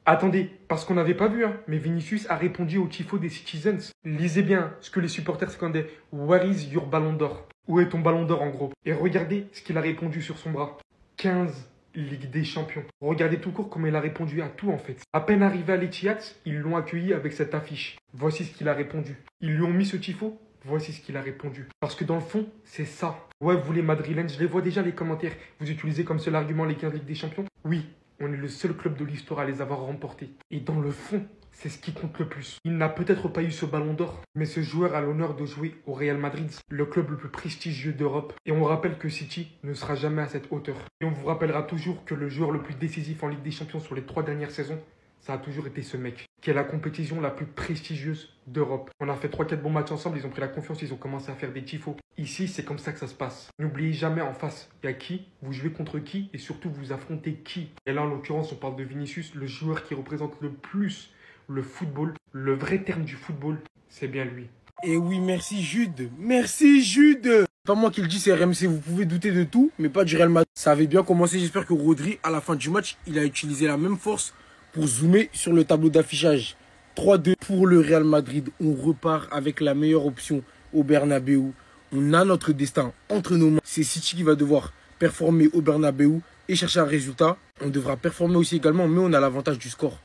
Attendez, parce qu'on n'avait pas vu, hein, mais Vinicius a répondu au tifo des Citizens. Lisez bien ce que les supporters scandaient. Where is your ballon d'or? Où est ton ballon d'or en gros? Et regardez ce qu'il a répondu sur son bras. 15 Ligue des Champions. Regardez tout court comment il a répondu à tout en fait. À peine arrivé à l'Etihad, ils l'ont accueilli avec cette affiche. Voici ce qu'il a répondu. Ils lui ont mis ce tifo. Voici ce qu'il a répondu. Parce que dans le fond, c'est ça. Ouais, vous les Madrilènes, je les vois déjà les commentaires. Vous utilisez comme seul argument les 15 Ligues des Champions? Oui, on est le seul club de l'histoire à les avoir remportés. Et dans le fond, c'est ce qui compte le plus. Il n'a peut-être pas eu ce ballon d'or, mais ce joueur a l'honneur de jouer au Real Madrid, le club le plus prestigieux d'Europe. Et on rappelle que City ne sera jamais à cette hauteur. Et on vous rappellera toujours que le joueur le plus décisif en Ligue des Champions sur les 3 dernières saisons, ça a toujours été ce mec, qui est la compétition la plus prestigieuse d'Europe. On a fait 3-4 bons matchs ensemble, ils ont pris la confiance, ils ont commencé à faire des tifos. Ici, c'est comme ça que ça se passe. N'oubliez jamais en face, il y a qui, vous jouez contre qui, et surtout vous affrontez qui. Et là, en l'occurrence, on parle de Vinicius, le joueur qui représente le plus le football, le vrai terme du football, c'est bien lui. Et oui, merci Jude. Merci Jude. Pas moi qui le dis, c'est RMC. Vous pouvez douter de tout, mais pas du Real Madrid. Ça avait bien commencé. J'espère que Rodri, à la fin du match, il a utilisé la même force pour zoomer sur le tableau d'affichage. 3-2 pour le Real Madrid. On repart avec la meilleure option au Bernabeu. On a notre destin entre nos mains. C'est City qui va devoir performer au Bernabeu et chercher un résultat. On devra performer aussi également, mais on a l'avantage du score.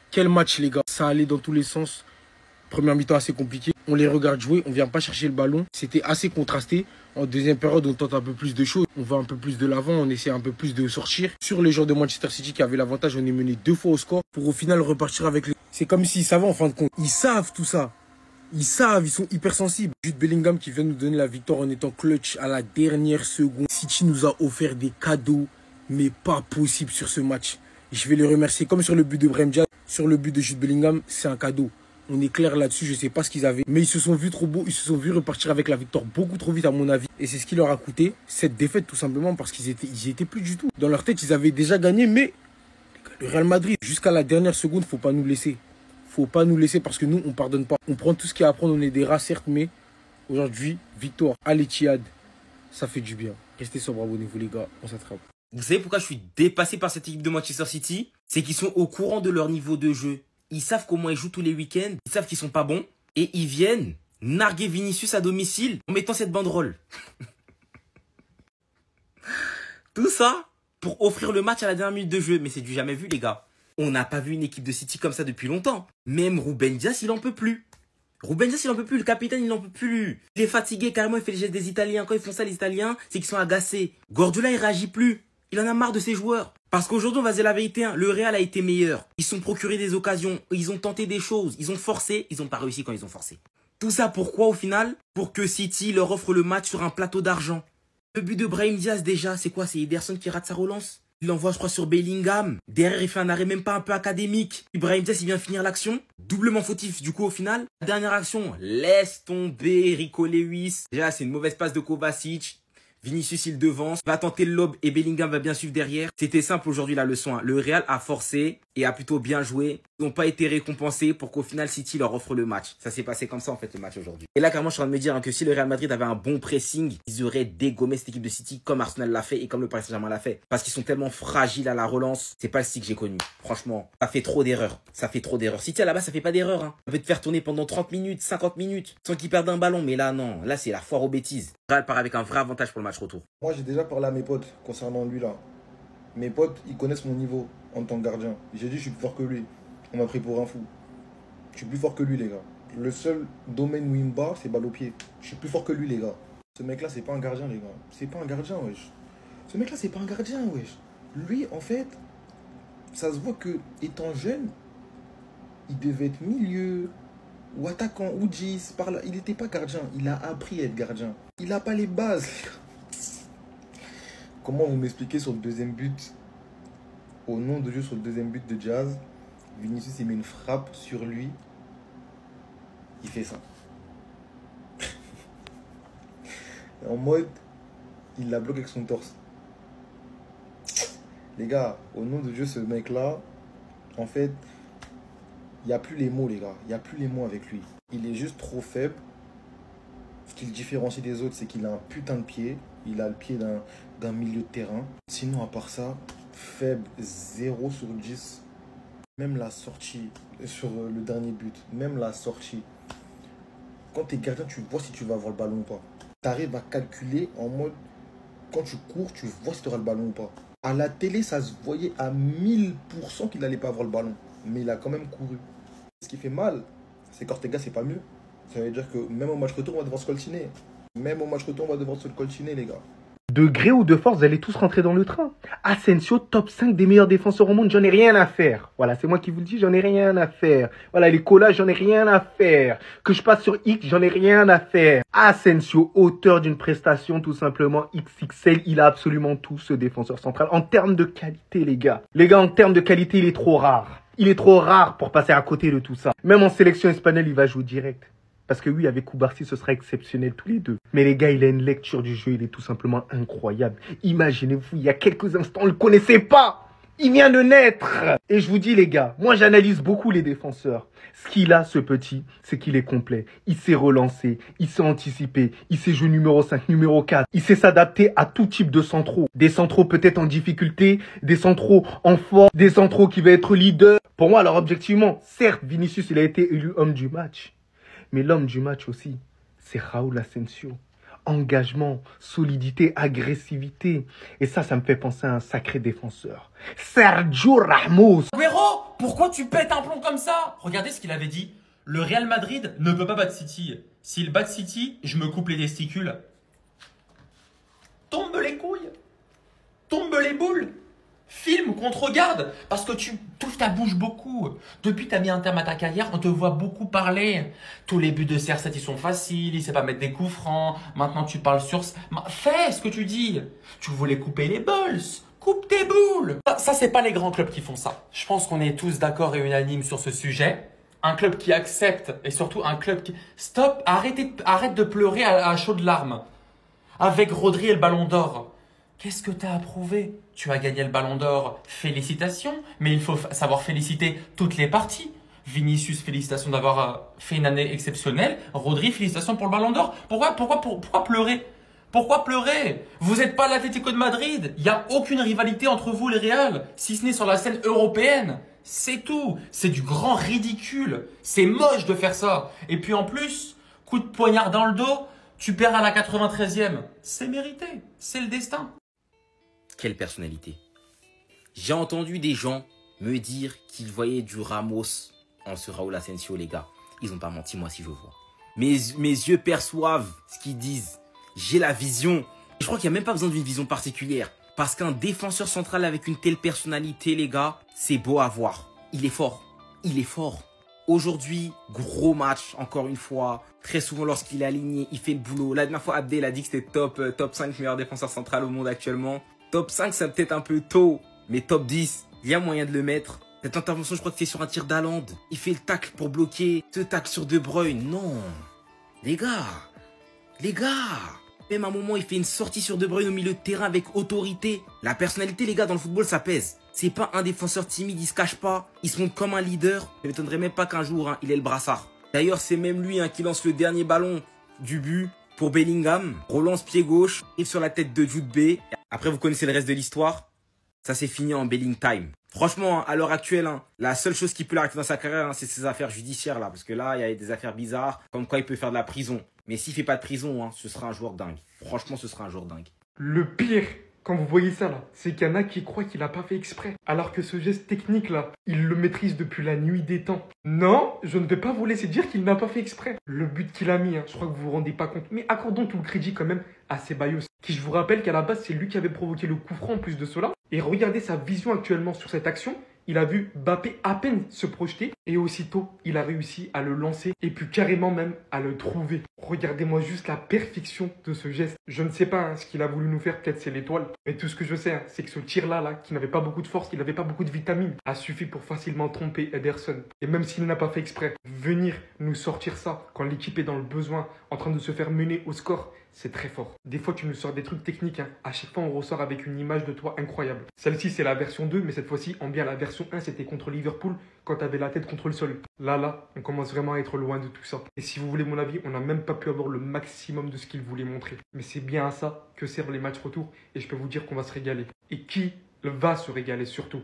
Quel match, les gars. Ça allait dans tous les sens. Première mi-temps assez compliqué. On les regarde jouer, on vient pas chercher le ballon. C'était assez contrasté. En deuxième période, on tente un peu plus de choses. On va un peu plus de l'avant, on essaie un peu plus de sortir. Sur les joueurs de Manchester City qui avaient l'avantage, on est mené 2 fois au score pour au final repartir avec les... C'est comme s'ils savaient en fin de compte. Ils savent tout ça. Ils savent, ils sont hypersensibles. Jude Bellingham qui vient nous donner la victoire en étant clutch à la dernière seconde. City nous a offert des cadeaux, mais pas possible sur ce match. Je vais les remercier comme sur le but de Brahim Diaz. Sur le but de Jude Bellingham, c'est un cadeau. On est clair là-dessus, je ne sais pas ce qu'ils avaient. Mais ils se sont vus trop beaux, ils se sont vus repartir avec la victoire beaucoup trop vite à mon avis. Et c'est ce qui leur a coûté cette défaite tout simplement parce qu'ils étaient plus du tout. Dans leur tête, ils avaient déjà gagné, mais le Real Madrid, jusqu'à la dernière seconde, faut pas nous laisser. Faut pas nous laisser parce que nous, on pardonne pas. On prend tout ce qu'il y a à prendre, on est des rats certes, mais aujourd'hui, victoire à l'Etihad, ça fait du bien. Restez sobre, abonnez-vous les gars, on s'attrape. Vous savez pourquoi je suis dépassé par cette équipe de Manchester City? C'est qu'ils sont au courant de leur niveau de jeu. Ils savent comment ils jouent tous les week-ends. Ils savent qu'ils sont pas bons. Et ils viennent narguer Vinicius à domicile en mettant cette banderole. Tout ça pour offrir le match à la dernière minute de jeu. Mais c'est du jamais vu, les gars. On n'a pas vu une équipe de City comme ça depuis longtemps. Même Ruben Dias, il en peut plus. Ruben Dias, il en peut plus. Le capitaine, il en peut plus. Il est fatigué, carrément, il fait les gestes des Italiens. Quand ils font ça, les Italiens, c'est qu'ils sont agacés. Guardiola, il réagit plus. Il en a marre de ses joueurs. Parce qu'aujourd'hui, on va dire la vérité, hein, le Real a été meilleur. Ils se sont procurés des occasions, ils ont tenté des choses, ils ont forcé, ils n'ont pas réussi quand ils ont forcé. Tout ça pourquoi au final? Pour que City leur offre le match sur un plateau d'argent. Le but de Brahim Diaz déjà, c'est quoi? C'est Ederson qui rate sa relance. Il l'envoie je crois sur Bellingham. Derrière il fait un arrêt même pas un peu académique. Brahim Diaz il vient finir l'action. Doublement fautif du coup au final. Dernière action, laisse tomber Rico Lewis. Déjà c'est une mauvaise passe de Kovacic. Vinicius il devance, va tenter le lob et Bellingham va bien suivre derrière. C'était simple aujourd'hui la leçon. Hein. Le Real a forcé et a plutôt bien joué. Ils n'ont pas été récompensés pour qu'au final City leur offre le match. Ça s'est passé comme ça en fait le match aujourd'hui. Et là carrément je suis en train de me dire hein, que si le Real Madrid avait un bon pressing, ils auraient dégommé cette équipe de City comme Arsenal l'a fait et comme le Paris Saint-Germain l'a fait. Parce qu'ils sont tellement fragiles à la relance. C'est pas le City que j'ai connu. Franchement, ça fait trop d'erreurs. Ça fait trop d'erreurs. City à la base ça fait pas d'erreurs. Hein. Ça peut te faire tourner pendant 30 minutes, 50 minutes sans qu'ils perdent un ballon. Mais là non, là c'est la foire aux bêtises. Le Real part avec un vrai avantage pour le match retour. Moi, j'ai déjà parlé à mes potes concernant lui là. Mes potes, ils connaissent mon niveau en tant que gardien. J'ai dit, je suis plus fort que lui. On m'a pris pour un fou. Je suis plus fort que lui, les gars. Le seul domaine où il me bat, c'est balle au pied. Je suis plus fort que lui, les gars. Ce mec-là, c'est pas un gardien, les gars. C'est pas un gardien, wesh. Ce mec-là, c'est pas un gardien, wesh. Lui, en fait, ça se voit que, étant jeune, il devait être milieu ou attaquant ou 10 par là. Il n'était pas gardien. Il a appris à être gardien. Il n'a pas les bases. Comment vous m'expliquez sur le deuxième but, au nom de Dieu, sur le deuxième but de Diaz, Vinicius il met une frappe sur lui, il fait ça. En mode, il la bloque avec son torse. Les gars, au nom de Dieu, ce mec-là, en fait, il n'y a plus les mots, les gars. Il n'y a plus les mots avec lui. Il est juste trop faible. Ce qui le différencie des autres, c'est qu'il a un putain de pied. Il a le pied d'un milieu de terrain. Sinon, à part ça, faible 0 sur 10 Même la sortie sur le dernier but, même la sortie. Quand tu es gardien, tu vois si tu vas avoir le ballon ou pas. Tu arrives à calculer en mode, quand tu cours, tu vois si tu auras le ballon ou pas. À la télé, ça se voyait à 1000% qu'il n'allait pas avoir le ballon. Mais il a quand même couru. Ce qui fait mal, c'est qu'Ortega, c'est pas mieux. Ça veut dire que même au match retour, on va devoir se coltiner. Même au match retour, on va devoir se coltiner, les gars. De gré ou de force, vous allez tous rentrer dans le train. Asensio, top 5 des meilleurs défenseurs au monde, j'en ai rien à faire. Voilà, c'est moi qui vous le dis, j'en ai rien à faire. Voilà, les collages, j'en ai rien à faire. Que je passe sur X, j'en ai rien à faire. Asensio, auteur d'une prestation tout simplement XXL, il a absolument tout, ce défenseur central. En termes de qualité, les gars. Les gars, en termes de qualité, il est trop rare. Il est trop rare pour passer à côté de tout ça. Même en sélection espagnole, il va jouer direct. Parce que oui, avec Koubarsi, ce sera exceptionnel tous les deux. Mais les gars, il a une lecture du jeu, il est tout simplement incroyable. Imaginez-vous, il y a quelques instants, on ne le connaissait pas. Il vient de naître. Et je vous dis les gars, moi j'analyse beaucoup les défenseurs. Ce qu'il a, ce petit, c'est qu'il est complet. Il sait relancer, il sait anticiper, il sait jouer numéro 5, numéro 4. Il sait s'adapter à tout type de centraux. Des centraux peut-être en difficulté, des centraux en force, des centraux qui va être leader. Pour moi, alors objectivement, certes, Vinicius, il a été élu homme du match. Mais l'homme du match aussi, c'est Raúl Asensio. Engagement, solidité, agressivité. Et ça me fait penser à un sacré défenseur. Sergio Ramos. Agüero, pourquoi tu pètes un plomb comme ça? Regardez ce qu'il avait dit. Le Real Madrid ne peut pas battre City. S'il bat City, je me coupe les testicules. Tombe les couilles. Tombe les boules. Filme, qu'on te regarde, parce que tu touches ta bouche beaucoup. Depuis que tu as mis un terme à ta carrière, on te voit beaucoup parler. Tous les buts de CR7, ils sont faciles, il sait pas mettre des coups francs. Maintenant, tu parles sur... Fais ce que tu dis. Tu voulais couper les balls. Coupe tes boules. Ça, c'est pas les grands clubs qui font ça. Je pense qu'on est tous d'accord et unanimes sur ce sujet. Un club qui accepte, et surtout un club qui... Stop, arrête de pleurer à chaudes larmes. Avec Rodri et le Ballon d'Or. Qu'est-ce que tu as approuvé? Tu as gagné le Ballon d'Or, félicitations, mais il faut savoir féliciter toutes les parties. Vinicius, félicitations d'avoir fait une année exceptionnelle. Rodri, félicitations pour le Ballon d'Or. Pourquoi pleurer? Pourquoi pleurer? Vous n'êtes pas l'Atlético de Madrid. Il n'y a aucune rivalité entre vous et le Real, si ce n'est sur la scène européenne. C'est tout. C'est du grand ridicule. C'est moche de faire ça. Et puis en plus, coup de poignard dans le dos, tu perds à la 93e. C'est mérité. C'est le destin. Quelle personnalité. J'ai entendu des gens me dire qu'ils voyaient du Ramos en ce Raúl Asensio, les gars. Ils n'ont pas menti, moi, si je vois. Mes yeux perçoivent ce qu'ils disent. J'ai la vision. Je crois qu'il n'y a même pas besoin d'une vision particulière. Parce qu'un défenseur central avec une telle personnalité, les gars, c'est beau à voir. Il est fort. Il est fort. Aujourd'hui, gros match, encore une fois. Très souvent, lorsqu'il est aligné, il fait le boulot. La dernière fois, Abdel a dit que c'était top 5 meilleurs défenseurs centrales au monde actuellement. Top 5, c'est peut-être un peu tôt, mais top 10, il y a moyen de le mettre. Cette intervention, je crois que c'est sur un tir d'Haaland. Il fait le tacle pour bloquer. Ce tacle sur De Bruyne, non. Les gars. Même à un moment, il fait une sortie sur De Bruyne au milieu de terrain avec autorité. La personnalité, les gars, dans le football, ça pèse. C'est pas un défenseur timide, il se cache pas. Il se montre comme un leader. Je ne m'étonnerais même pas qu'un jour, il ait le brassard. D'ailleurs, c'est même lui qui lance le dernier ballon du but pour Bellingham. Relance pied gauche, arrive sur la tête de Jude B. Après, vous connaissez le reste de l'histoire. Ça s'est fini en Belling time. Franchement, à l'heure actuelle, la seule chose qui peut l'arrêter dans sa carrière, c'est ses affaires judiciaires là. Parce que là, il y a des affaires bizarres, comme quoi il peut faire de la prison. Mais s'il fait pas de prison, ce sera un joueur dingue. Franchement, ce sera un joueur dingue. Le pire, quand vous voyez ça là, c'est qu'il y en a qui croient qu'il a pas fait exprès. Alors que ce geste technique là, il le maîtrise depuis la nuit des temps. Non, je ne vais pas vous laisser dire qu'il n'a pas fait exprès. Le but qu'il a mis, je crois que vous vous rendez pas compte. Mais accordons tout le crédit quand même à Ceballos. Qui je vous rappelle qu'à la base, c'est lui qui avait provoqué le coup franc en plus de cela. Et regardez sa vision actuellement sur cette action. Il a vu Mbappé à peine se projeter et aussitôt, il a réussi à le lancer et puis carrément même à le trouver. Regardez-moi juste la perfection de ce geste. Je ne sais pas ce qu'il a voulu nous faire, peut-être c'est l'étoile. Mais tout ce que je sais, c'est que ce tir-là, qui n'avait pas beaucoup de force, qui n'avait pas beaucoup de vitamines, a suffi pour facilement tromper Ederson. Et même s'il n'a pas fait exprès, venir nous sortir ça quand l'équipe est dans le besoin, en train de se faire mener au score, c'est très fort. Des fois, tu nous sors des trucs techniques. À chaque fois, on ressort avec une image de toi incroyable. Celle-ci, c'est la version 2, mais cette fois-ci, en bien la version 1, c'était contre Liverpool quand tu avais la tête contre le sol. Là, on commence vraiment à être loin de tout ça. Et si vous voulez mon avis, on n'a même pas pu avoir le maximum de ce qu'il voulait montrer. Mais c'est bien à ça que servent les matchs retour. Et je peux vous dire qu'on va se régaler. Et qui va se régaler surtout?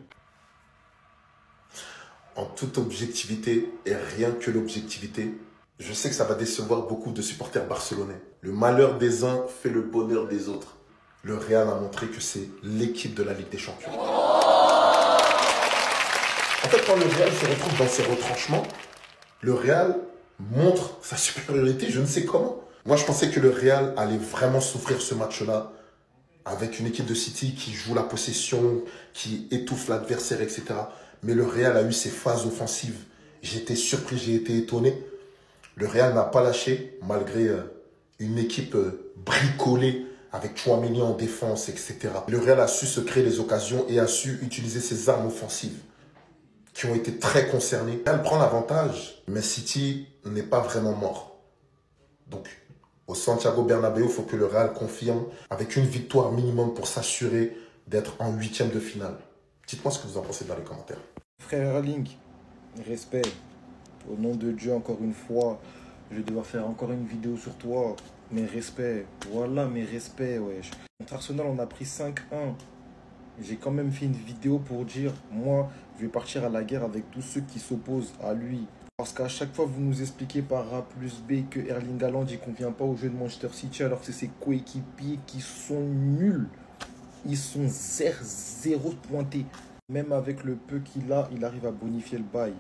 en toute objectivité et rien que l'objectivité, je sais que ça va décevoir beaucoup de supporters barcelonais. Le malheur des uns fait le bonheur des autres. Le Real a montré que c'est l'équipe de la Ligue des Champions. En fait, quand le Real se retrouve dans ses retranchements, le Real montre sa supériorité, je ne sais comment. Moi, je pensais que le Real allait vraiment souffrir ce match-là avec une équipe de City qui joue la possession, qui étouffe l'adversaire, etc. Mais le Real a eu ses phases offensives. J'ai été surpris, j'ai été étonné. Le Real n'a pas lâché, malgré une équipe bricolée avec Tchouaméni en défense, etc. Le Real a su se créer des occasions et a su utiliser ses armes offensives qui ont été très concernées. Le Real prend l'avantage, mais City n'est pas vraiment mort. Donc, au Santiago Bernabéu, il faut que le Real confirme avec une victoire minimum pour s'assurer d'être en 8e de finale. Dites-moi ce que vous en pensez dans les commentaires. Frère Erling, respect. Au nom de Dieu, encore une fois, je vais devoir faire encore une vidéo sur toi. Mes respects. Voilà, mes respects, wesh. Contre Arsenal, on a pris 5-1. J'ai quand même fait une vidéo pour dire, moi, je vais partir à la guerre avec tous ceux qui s'opposent à lui. Parce qu'à chaque fois, vous nous expliquez par A plus B que Erling Haaland, il ne convient pas au jeu de Manchester City, alors que c'est ses coéquipiers qui sont nuls. Ils sont zéro pointés. Même avec le peu qu'il a, il arrive à bonifier le bail.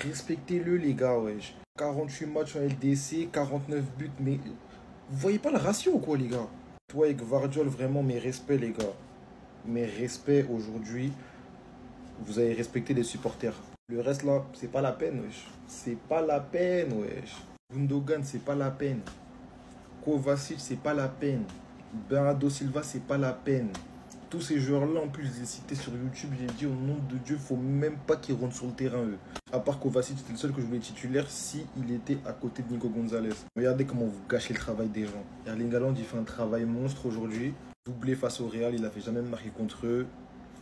Respectez-le, les gars, wesh. 48 matchs en LDC, 49 buts, mais vous voyez pas le ratio, quoi, les gars. Toi et Gvardiol, vraiment, mes respects, les gars. Mes respects aujourd'hui. Vous avez respecté les supporters. Le reste, là, c'est pas la peine, wesh. C'est pas la peine, wesh. Gundogan, c'est pas la peine. Kovacic, c'est pas la peine. Bernardo Silva, c'est pas la peine. Tous ces joueurs-là, en plus, je les ai cités sur YouTube. J'ai dit, au nom de Dieu, faut même pas qu'ils rentrent sur le terrain, eux. À part Kovacic, c'était le seul que je voulais titulaire si il était à côté de Nico Gonzalez. Regardez comment vous gâchez le travail des gens. Erling Haaland, il fait un travail monstre aujourd'hui. Doublé face au Real, il n'avait jamais marqué contre eux.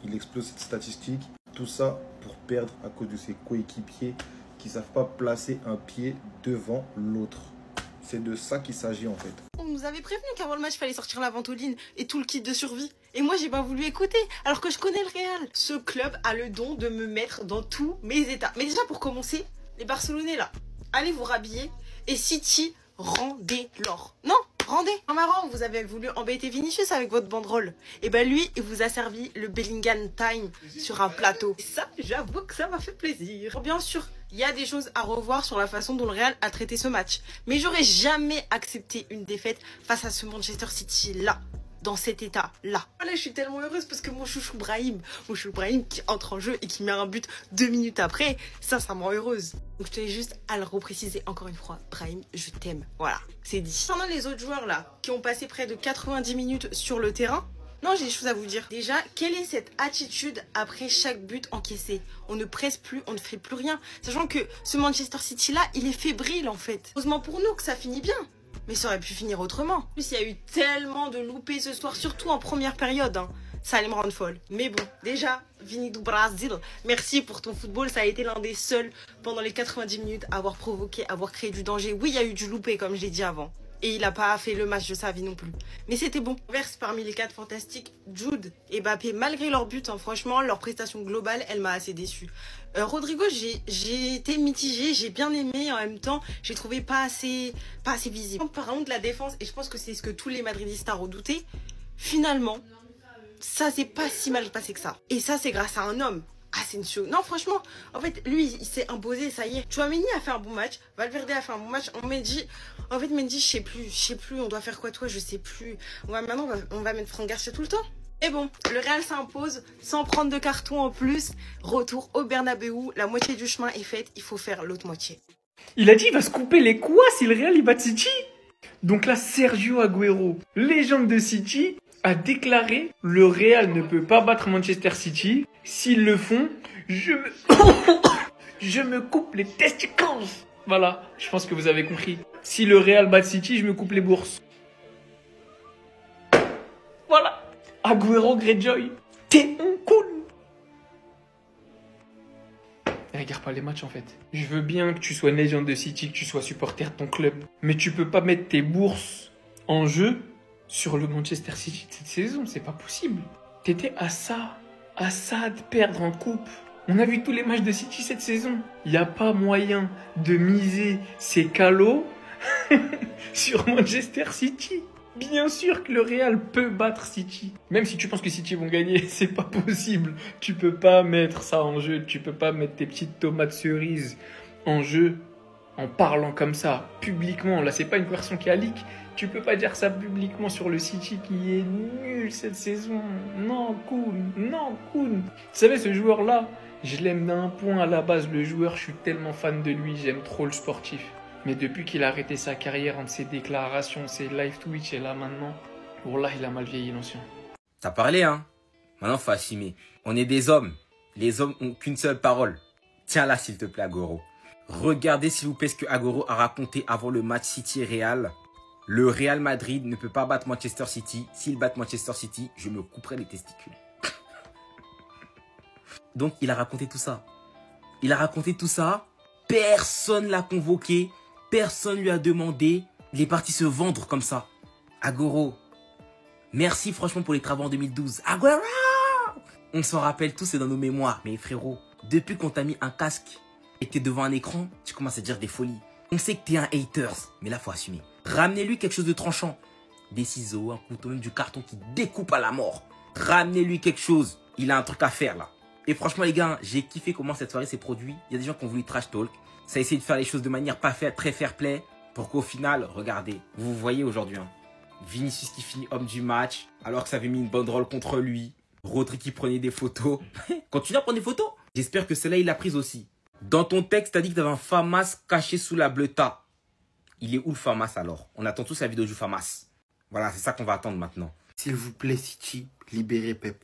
Il explose cette statistique. Tout ça pour perdre à cause de ses coéquipiers qui ne savent pas placer un pied devant l'autre. C'est de ça qu'il s'agit en fait. On nous avait prévenu qu'avant le match, il fallait sortir la ventoline et tout le kit de survie. Et moi, j'ai pas voulu écouter, alors que je connais le Real. Ce club a le don de me mettre dans tous mes états. Mais déjà, pour commencer, les Barcelonais, là, allez vous rhabiller. Et City, rendez l'or. Non, rendez. En marrant, vous avez voulu embêter Vinicius avec votre banderole. Et ben lui, il vous a servi le Bellingham Time sur un plateau. Et ça, j'avoue que ça m'a fait plaisir. Bien sûr, il y a des choses à revoir sur la façon dont le Real a traité ce match. Mais j'aurais jamais accepté une défaite face à ce Manchester City-là. Dans cet état-là. Là, je suis tellement heureuse parce que mon chouchou Brahim qui entre en jeu et qui met un but 2 minutes après, ça me rend heureuse. Donc je tenais juste à le repréciser encore une fois. Brahim, je t'aime. Voilà, c'est dit. Pendant les autres joueurs là, qui ont passé près de 90 minutes sur le terrain, non, j'ai des choses à vous dire. Déjà, quelle est cette attitude après chaque but encaissé? On ne presse plus, on ne fait plus rien. Sachant que ce Manchester City là, il est fébrile en fait. Heureusement pour nous que ça finit bien. Mais ça aurait pu finir autrement. En plus, il y a eu tellement de loupés ce soir, surtout en première période. Hein. Ça allait me rendre folle. Mais bon, déjà, Vini do Brasil, merci pour ton football. Ça a été l'un des seuls, pendant les 90 minutes, à avoir provoqué, à avoir créé du danger. Oui, il y a eu du loupé, comme je l'ai dit avant. Et il n'a pas fait le match de sa vie non plus. Mais c'était bon. Verse parmi les 4 fantastiques, Jude et Mbappé, malgré leur but, hein, franchement, leur prestation globale, elle m'a assez déçue. Rodrigo, j'ai été mitigée, j'ai bien aimé, en même temps, j'ai trouvé pas assez visible. Parlons de la défense, et je pense que c'est ce que tous les madridistes ont redouté. Finalement, ça s'est pas si mal passé que ça. Et ça, c'est grâce à un homme. Asensio. Non, franchement, en fait, lui, il s'est imposé, ça y est. Tchouaméni a fait un bon match, Valverde a fait un bon match. Mendy, je sais plus, on doit faire quoi, toi, je sais plus. Maintenant, on va mettre Franck Garcia tout le temps. Et bon, le Real s'impose sans prendre de carton en plus. Retour au Bernabéu, la moitié du chemin est faite, il faut faire l'autre moitié. Il a dit il va se couper les quoi si le Real il bat City. Donc là, Sergio Agüero, légende de City, a déclaré le Real ne peut pas battre Manchester City. S'ils le font, je me coupe les testicules. Voilà, je pense que vous avez compris. Si le Real bat City, je me coupe les bourses. Voilà. Agüero Greyjoy. T'es un cool. Regarde pas les matchs en fait. Je veux bien que tu sois une légende de City, que tu sois supporter de ton club. Mais tu peux pas mettre tes bourses en jeu sur le Manchester City de cette saison. C'est pas possible. T'étais à ça de perdre en coupe. On a vu tous les matchs de City cette saison. Il n'y a pas moyen de miser ses calots sur Manchester City. Bien sûr que le Real peut battre City. Même si tu penses que City vont gagner, c'est pas possible. Tu peux pas mettre ça en jeu. Tu peux pas mettre tes petites tomates cerises en jeu en parlant comme ça, publiquement. Là, c'est pas une conversation qui a leak. Tu peux pas dire ça publiquement sur le City qui est nul cette saison. Non, Kun. Non, Kun. Vous savez, ce joueur-là, je l'aime d'un point à la base. Le joueur, je suis tellement fan de lui. J'aime trop le sportif. Mais depuis qu'il a arrêté sa carrière entre ses déclarations, ses live Twitch et là maintenant, wallah, il a mal vieilli l'ancien. T'as parlé, hein? Maintenant, faut assumer. On est des hommes. Les hommes ont qu'une seule parole. Tiens-la, s'il te plaît, Agoro. Regardez, s'il vous plaît, ce que Agoro a raconté avant le match City et Real. Le Real Madrid ne peut pas battre Manchester City. S'il bat Manchester City, je me couperai les testicules. Donc, il a raconté tout ça. Il a raconté tout ça. Personne l'a convoqué. Personne lui a demandé. Il est parti se vendre comme ça. Agoro, merci franchement pour les travaux en 2012. Agoro! On s'en rappelle tous, c'est dans nos mémoires. Mais frérot, depuis qu'on t'a mis un casque et que t'es devant un écran, tu commences à dire des folies. On sait que t'es un haters, mais là, faut assumer. Ramenez-lui quelque chose de tranchant. Des ciseaux, un couteau, même du carton qui découpe à la mort. Ramenez-lui quelque chose. Il a un truc à faire là. Et franchement, les gars, j'ai kiffé comment cette soirée s'est produite. Il y a des gens qui ont voulu trash talk. Ça a essayé de faire les choses de manière pas très fair play. Pour qu'au final, regardez, vous voyez aujourd'hui, hein, Vinicius qui finit homme du match, alors que ça avait mis une banderole contre lui. Rodri qui prenait des photos. Continue à prendre des photos. J'espère que celle-là, il l'a prise aussi. Dans ton texte, t'as dit que t'avais un FAMAS caché sous la bleuta. Il est où le FAMAS alors? On attend tous la vidéo du FAMAS. Voilà, c'est ça qu'on va attendre maintenant. S'il vous plaît, City, libérez Pep.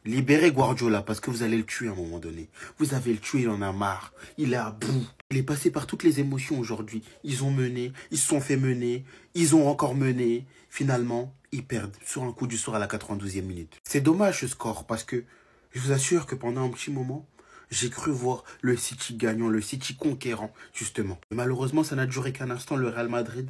Libérez Guardiola parce que vous allez le tuer à un moment donné. Vous avez le tué, il en a marre. Il est à bout. Il est passé par toutes les émotions aujourd'hui. Ils ont mené, ils se sont fait mener, ils ont encore mené. Finalement, ils perdent sur un coup du sort à la 92e minute. C'est dommage ce score parce que je vous assure que pendant un petit moment, j'ai cru voir le City gagnant, le City conquérant, justement. Malheureusement, ça n'a duré qu'un instant. Le Real Madrid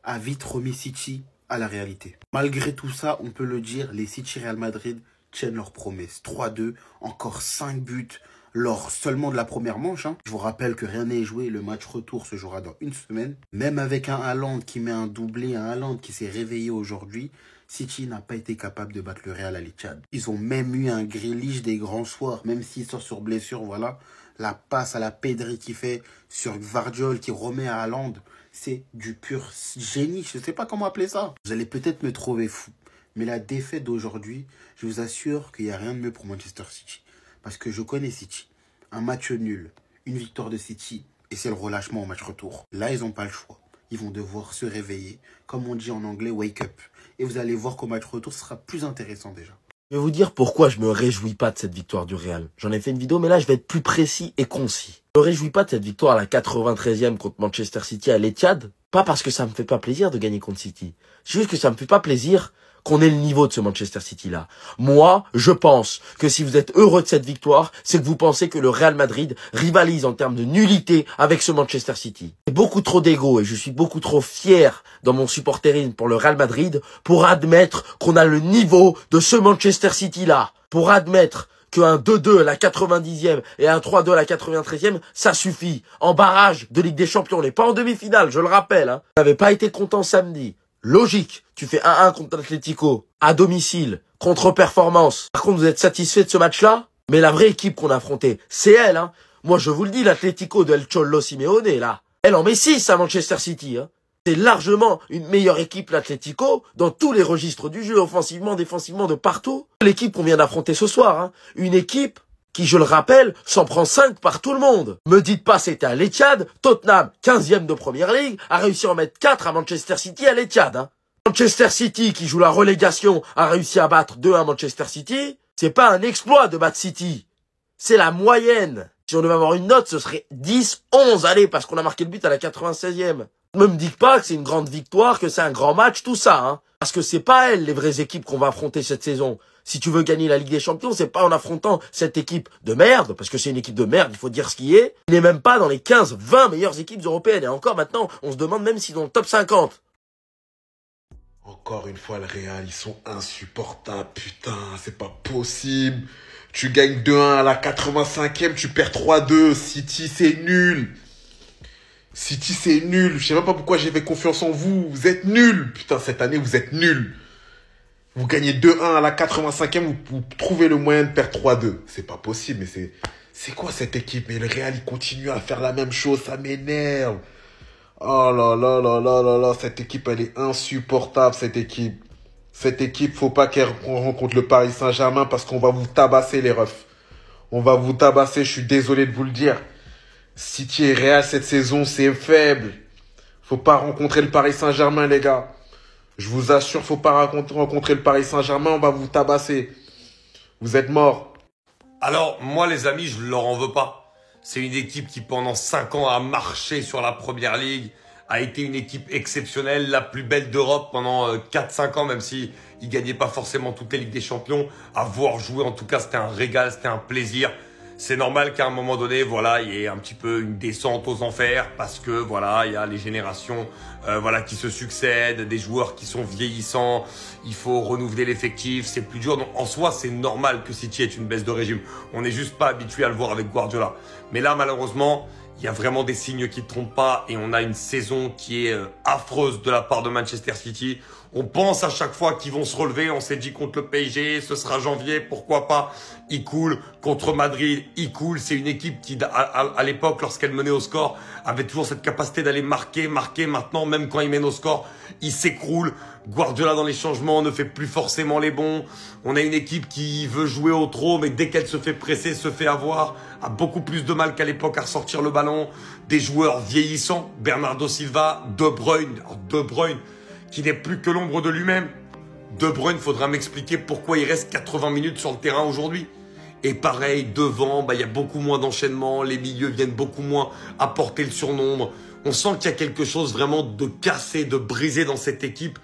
a vite remis City à la réalité. Malgré tout ça, on peut le dire, les City Real Madrid tiennent leurs promesses. 3-2, encore 5 buts lors seulement de la première manche. Je vous rappelle que rien n'est joué. Le match retour se jouera dans une semaine. Même avec un Haaland qui met un doublé, un Haaland qui s'est réveillé aujourd'hui, City n'a pas été capable de battre le Real à l'Etihad. Ils ont même eu un Grealish des grands soirs, même s'il sort sur blessure, voilà. La passe à la Pedri qui fait sur Gvardiol qui remet à Haaland, c'est du pur génie. Je ne sais pas comment appeler ça. Vous allez peut-être me trouver fou. Mais la défaite d'aujourd'hui, je vous assure qu'il n'y a rien de mieux pour Manchester City. Parce que je connais City. Un match nul, une victoire de City, et c'est le relâchement au match retour. Là, ils n'ont pas le choix. Ils vont devoir se réveiller. Comme on dit en anglais, wake up. Et vous allez voir qu'au match retour, ce sera plus intéressant déjà. Je vais vous dire pourquoi je me réjouis pas de cette victoire du Real. J'en ai fait une vidéo, mais là, je vais être plus précis et concis. Je me réjouis pas de cette victoire à la 93e contre Manchester City à l'Etihad. Pas parce que ça me fait pas plaisir de gagner contre City. C'est juste que ça me fait pas plaisir qu'on ait le niveau de ce Manchester City-là. Moi, je pense que si vous êtes heureux de cette victoire, c'est que vous pensez que le Real Madrid rivalise en termes de nullité avec ce Manchester City. J'ai beaucoup trop d'ego et je suis beaucoup trop fier dans mon supporterisme pour le Real Madrid pour admettre qu'on a le niveau de ce Manchester City-là. Pour admettre qu'un 2-2 à la 90e et un 3-2 à la 93e, ça suffit. En barrage de Ligue des Champions, on n'est pas en demi-finale, je le rappelle. Vous n'avez pas été content samedi. Logique, tu fais 1-1 contre l'Atlético, à domicile, contre-performance. Par contre, vous êtes satisfait de ce match-là? Mais la vraie équipe qu'on a affrontée, c'est elle. Moi, je vous le dis, l'Atlético de El Cholo Simeone, là, elle en met 6 à Manchester City. C'est largement une meilleure équipe, l'Atlético, dans tous les registres du jeu, offensivement, défensivement, de partout. L'équipe qu'on vient d'affronter ce soir, une équipe qui, je le rappelle, s'en prend 5 par tout le monde. Me dites pas c'était à l'Etihad, Tottenham, 15e de Première Ligue, a réussi à en mettre 4 à Manchester City à l'Etihad. Manchester City, qui joue la relégation, a réussi à battre 2-1 Manchester City. C'est pas un exploit de battre City. C'est la moyenne. Si on devait avoir une note, ce serait 10, 11, allez, parce qu'on a marqué le but à la 96e. Ne me dites pas que c'est une grande victoire, que c'est un grand match, tout ça, Parce que c'est pas elles, les vraies équipes qu'on va affronter cette saison. Si tu veux gagner la Ligue des Champions, c'est pas en affrontant cette équipe de merde, parce que c'est une équipe de merde, il faut dire ce qui est. Il n'est même pas dans les 15, 20 meilleures équipes européennes. Et encore maintenant, on se demande même s'ils sont dans le top 50. Encore une fois, le Real, ils sont insupportables. Putain, c'est pas possible. Tu gagnes 2-1 à la 85e, tu perds 3-2. City, c'est nul. City, c'est nul. Je sais même pas pourquoi j'avais confiance en vous. Vous êtes nuls. Putain, cette année, vous êtes nuls. Vous gagnez 2-1 à la 85e, vous trouvez le moyen de perdre 3-2. C'est pas possible, mais c'est quoi cette équipe? Mais le Real, il continue à faire la même chose, ça m'énerve. Oh là là là là là là, cette équipe, elle est insupportable, cette équipe. Cette équipe, faut pas qu'elle rencontre le Paris Saint-Germain parce qu'on va vous tabasser, les refs. On va vous tabasser, je suis désolé de vous le dire. City et Real, cette saison, c'est faible. Faut pas rencontrer le Paris Saint-Germain, les gars. Je vous assure, faut pas rencontrer le Paris Saint-Germain, on va vous tabasser. Vous êtes morts. Alors, moi, les amis, je leur en veux pas. C'est une équipe qui, pendant 5 ans, a marché sur la Première Ligue, a été une équipe exceptionnelle, la plus belle d'Europe pendant 4-5 ans, même si ils gagnaient pas forcément toutes les Ligues des Champions. À voir jouer, en tout cas, c'était un régal, c'était un plaisir. C'est normal qu'à un moment donné, voilà, il y ait un petit peu une descente aux enfers parce que voilà, il y a les générations voilà, qui se succèdent, des joueurs qui sont vieillissants, il faut renouveler l'effectif, c'est plus dur. Donc, en soi, c'est normal que City ait une baisse de régime. On n'est juste pas habitué à le voir avec Guardiola. Mais là, malheureusement, il y a vraiment des signes qui ne trompent pas et on a une saison qui est affreuse de la part de Manchester City. On pense à chaque fois qu'ils vont se relever. On s'est dit contre le PSG, ce sera janvier, pourquoi pas. Ils coulent. Contre Madrid, ils coulent. C'est une équipe qui, à l'époque, lorsqu'elle menait au score, avait toujours cette capacité d'aller marquer. Maintenant, même quand ils mènent au score, ils s'écroulent. Guardiola dans les changements ne fait plus forcément les bons. On a une équipe qui veut jouer au trop, mais dès qu'elle se fait presser, se fait avoir, a beaucoup plus de mal qu'à l'époque à ressortir le ballon. Des joueurs vieillissants, Bernardo Silva, De Bruyne, qui n'est plus que l'ombre de lui-même. De Bruyne, faudra m'expliquer pourquoi il reste 80 minutes sur le terrain aujourd'hui. Et pareil, devant, il y a beaucoup moins d'enchaînement, les milieux viennent beaucoup moins apporter le surnombre. On sent qu'il y a quelque chose vraiment de cassé, de brisé dans cette équipe.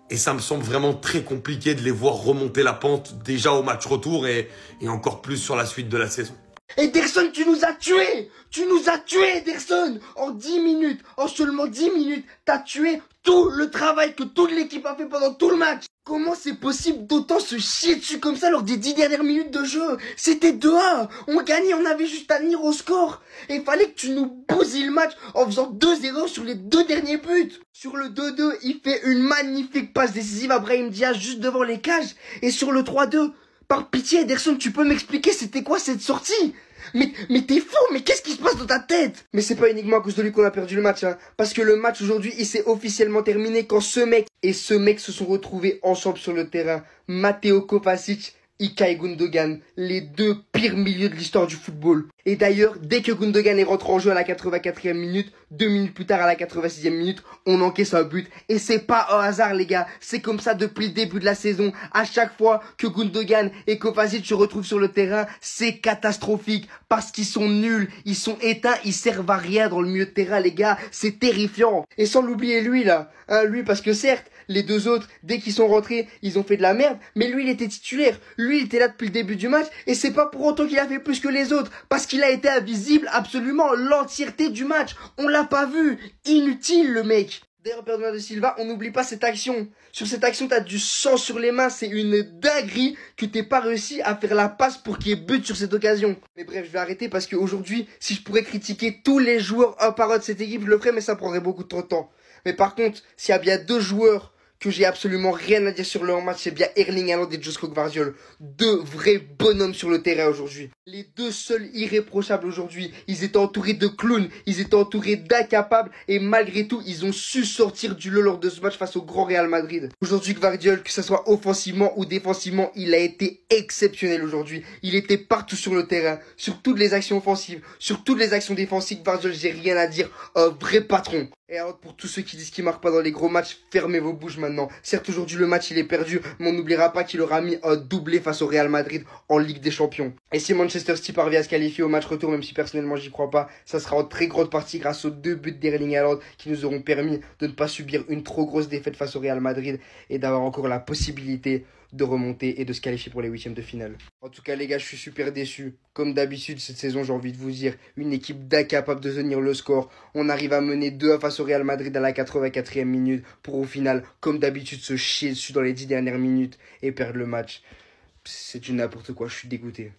Et ça me semble vraiment très compliqué de les voir remonter la pente déjà au match retour et encore plus sur la suite de la saison. Ederson, tu nous as tués! Tu nous as tués, Ederson! En 10 minutes, en seulement 10 minutes, t'as tué tout le travail que toute l'équipe a fait pendant tout le match! Comment c'est possible d'autant se chier dessus comme ça lors des 10 dernières minutes de jeu? C'était 2-1! On gagnait, on avait juste à tenir au score! Et il fallait que tu nous bousilles le match en faisant 2 erreurs sur les 2 derniers buts! Sur le 2-2, il fait une magnifique passe décisive à Brahim Diaz juste devant les cages. Et sur le 3-2, par pitié, Ederson, tu peux m'expliquer c'était quoi cette sortie? Mais t'es fou, mais qu'est-ce qui se passe dans ta tête? Mais c'est pas uniquement à cause de lui qu'on a perdu le match, hein. Parce que le match aujourd'hui, il s'est officiellement terminé quand ce mec et ce mec se sont retrouvés ensemble sur le terrain. Matteo Kovacic, Ilkay Gundogan, les 2 pires milieux de l'histoire du football. Et d'ailleurs, dès que Gundogan est rentré en jeu à la 84e minute, 2 minutes plus tard à la 86e minute, on encaisse un but. Et c'est pas un hasard, les gars. C'est comme ça depuis le début de la saison. À chaque fois que Gundogan et Kovacic se retrouvent sur le terrain, c'est catastrophique. Parce qu'ils sont nuls, ils sont éteints, ils servent à rien dans le milieu de terrain, les gars. C'est terrifiant. Et sans l'oublier lui, là. Hein, lui, parce que certes, les 2 autres, dès qu'ils sont rentrés, ils ont fait de la merde. Mais lui, il était titulaire. Lui, il était là depuis le début du match. Et c'est pas pour autant qu'il a fait plus que les autres. Parce qu'il a été invisible absolument l'entièreté du match. On l'a pas vu. Inutile, le mec. D'ailleurs, Bernardo Silva, on n'oublie pas cette action. Sur cette action, t'as du sang sur les mains. C'est une dinguerie que t'aies pas réussi à faire la passe pour qu'il y ait but sur cette occasion. Mais bref, je vais arrêter parce qu'aujourd'hui, si je pourrais critiquer tous les joueurs un par un de cette équipe, je le ferais, mais ça prendrait beaucoup trop de temps. Mais par contre, s'il y a bien 2 joueurs que j'ai absolument rien à dire sur leur match, c'est bien Erling Haaland et Josko Gvardiol. 2 vrais bonhommes sur le terrain aujourd'hui. Les 2 seuls irréprochables aujourd'hui. Ils étaient entourés de clowns, ils étaient entourés d'incapables et malgré tout, ils ont su sortir du lot lors de ce match face au grand Real Madrid. Aujourd'hui, Gvardiol, que ce soit offensivement ou défensivement, il a été exceptionnel aujourd'hui. Il était partout sur le terrain, sur toutes les actions offensives, sur toutes les actions défensives. Gvardiol, j'ai rien à dire. Un vrai patron. Et alors, pour tous ceux qui disent qu'il marque pas dans les gros matchs, fermez vos bouches maintenant. Certes, aujourd'hui, le match, il est perdu, mais on n'oubliera pas qu'il aura mis un doublé face au Real Madrid en Ligue des Champions. Et si Manchester City parvient à se qualifier au match retour, même si personnellement, j'y crois pas, ça sera en très grande partie grâce aux 2 buts d'Erling Haaland qui nous auront permis de ne pas subir une trop grosse défaite face au Real Madrid et d'avoir encore la possibilité de remonter et de se qualifier pour les 8e de finale. En tout cas, les gars, je suis super déçu. Comme d'habitude, cette saison, j'ai envie de vous dire, une équipe d'incapables de tenir le score. On arrive à mener 2-1 face au Real Madrid à la 84e minute pour au final, comme d'habitude, se chier dessus dans les 10 dernières minutes et perdre le match. C'est du n'importe quoi, je suis dégoûté.